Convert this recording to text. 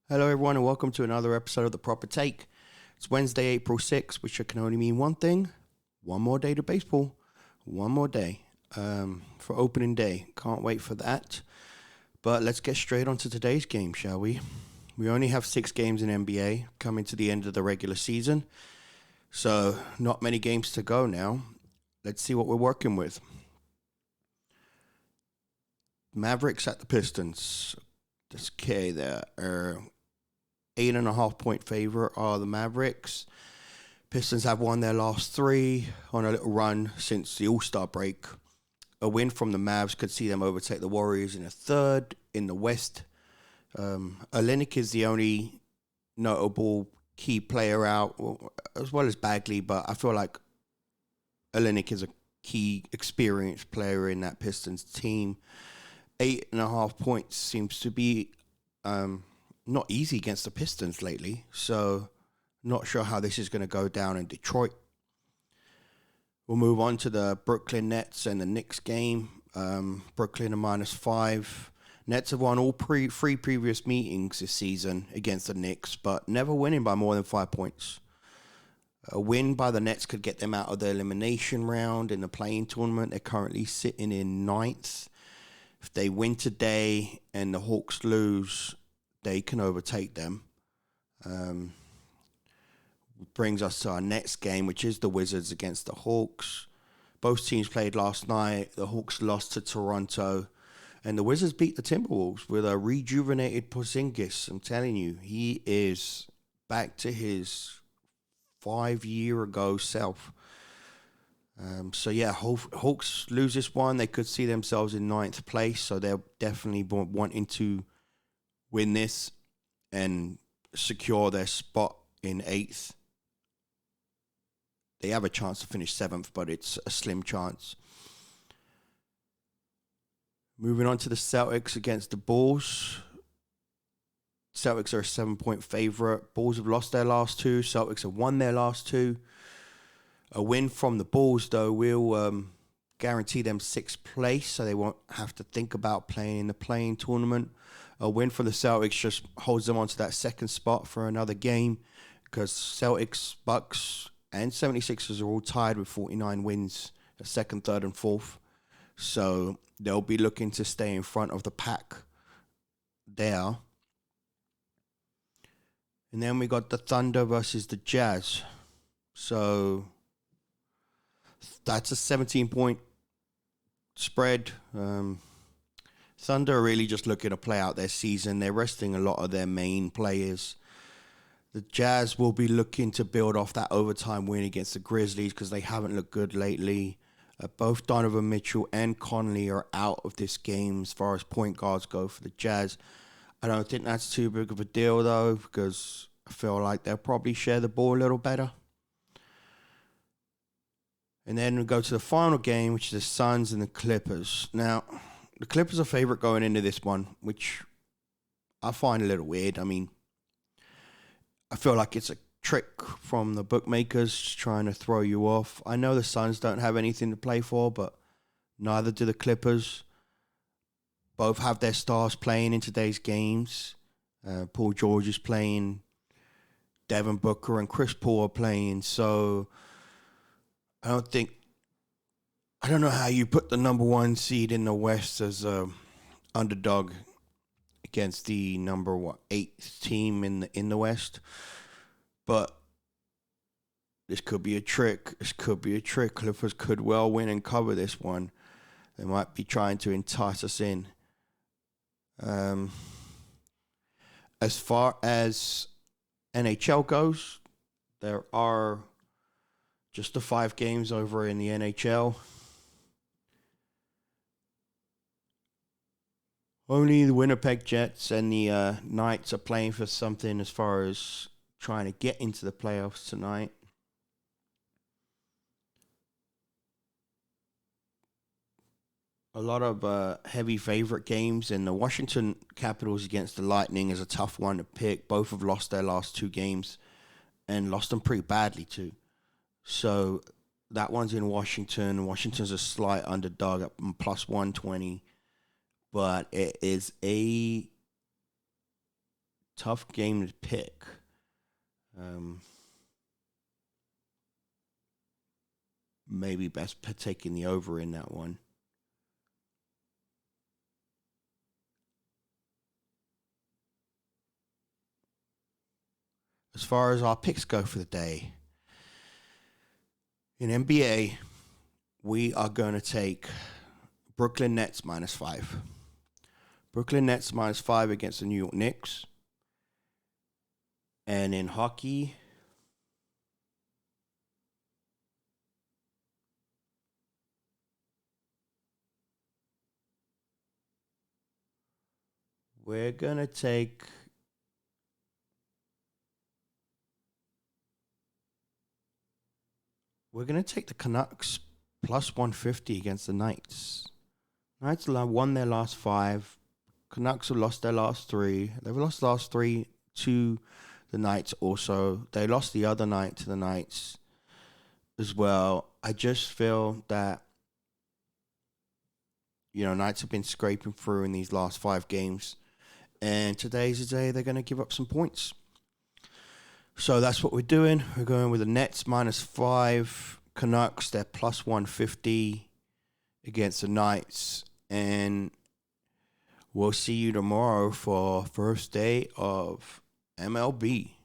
Hello, everyone, and welcome to another episode of The Proper Take. It's Wednesday, April 6th, which can only mean one thing. One more day to baseball. One more day for opening day. Can't wait for that. But let's get straight on to today's game, shall we? We only have 6 games in NBA coming to the end of the regular season. So not many games to go now. Let's see what we're working with. Mavericks at the Pistons. This K there. 8.5 point favorite are the Mavericks. Pistons have won their last 3 on a little run since the All-Star break. A win from the Mavs could see them overtake the Warriors in a third in the West. Olynyk is the only notable key player out, as well as Bagley, but I feel like Olynyk is a key experienced player in that Pistons team. 8.5 points seems to be not easy against the Pistons lately, so not sure how this is going to go down in Detroit. We'll move on to the Brooklyn Nets and the Knicks game. Brooklyn are -5. Nets have won all 3 previous meetings this season against the Knicks, but never winning by more than 5 points. A win by the Nets could get them out of the elimination round in the play-in tournament. They're currently sitting in 9th. If they win today and the Hawks lose, they can overtake them. Brings us to our next game, which is the Wizards against the Hawks. Both teams played last night. The Hawks lost to Toronto, and the Wizards beat the Timberwolves with a rejuvenated Porzingis. I'm telling you, he is back to his 5-year-ago self. Hawks lose this one. They could see themselves in 9th place, so they're definitely wanting to win this and secure their spot in 8th. They have a chance to finish 7th, but it's a slim chance. Moving on to the Celtics against the Bulls. Celtics are a 7-point favorite. Bulls have lost their last 2. Celtics have won their last 2. A win from the Bulls, though, will guarantee them 6th place, so they won't have to think about playing in the play-in tournament. A win from the Celtics just holds them onto that 2nd spot for another game, because Celtics, Bucks, and 76ers are all tied with 49 wins, 2nd, 3rd, and 4th. So they'll be looking to stay in front of the pack there. And then we got the Thunder versus the Jazz. So that's a 17-point spread. Thunder are really just looking to play out their season. They're resting a lot of their main players. The Jazz will be looking to build off that overtime win against the Grizzlies because they haven't looked good lately. Both Donovan Mitchell and Conley are out of this game as far as point guards go for the Jazz. I don't think that's too big of a deal, though, because I feel like they'll probably share the ball a little better. And then we go to the final game, which is the Suns and the Clippers. Now, the Clippers are favorite going into this one, which I find a little weird. I mean, I feel like it's a trick from the bookmakers trying to throw you off. I know the Suns don't have anything to play for, but neither do the Clippers. Both have their stars playing in today's games. Paul George is playing. Devin Booker and Chris Paul are playing. So I don't know how you put the number 1 seed in the West as a underdog against the number 8th team in the West. But this could be a trick. Clippers could well win and cover this one. They might be trying to entice us in. As far as NHL goes, there are just the 5 games over in the NHL. Only the Winnipeg Jets and the Knights are playing for something as far as trying to get into the playoffs tonight. A lot of heavy favorite games, and the Washington Capitals against the Lightning is a tough one to pick. Both have lost their last 2 games and lost them pretty badly too. So that one's in Washington. Washington's a slight underdog at plus 120. But it is a tough game to pick. Maybe best taking the over in that one. As far as our picks go for the day, in NBA, we are going to take Brooklyn Nets -5. Brooklyn Nets -5 against the New York Knicks. And in hockey, we're going to take the Canucks +150 against the Knights. Knights won their last 5. Canucks have lost their last 3. They've lost the last 3 to the Knights also. They lost the other night to the Knights as well. I just feel that, Knights have been scraping through in these last 5 games. And today's the day they're going to give up some points. So that's what we're doing. We're going with the Nets -5. Canucks, they're +150 against the Knights. And we'll see you tomorrow for first day of MLB.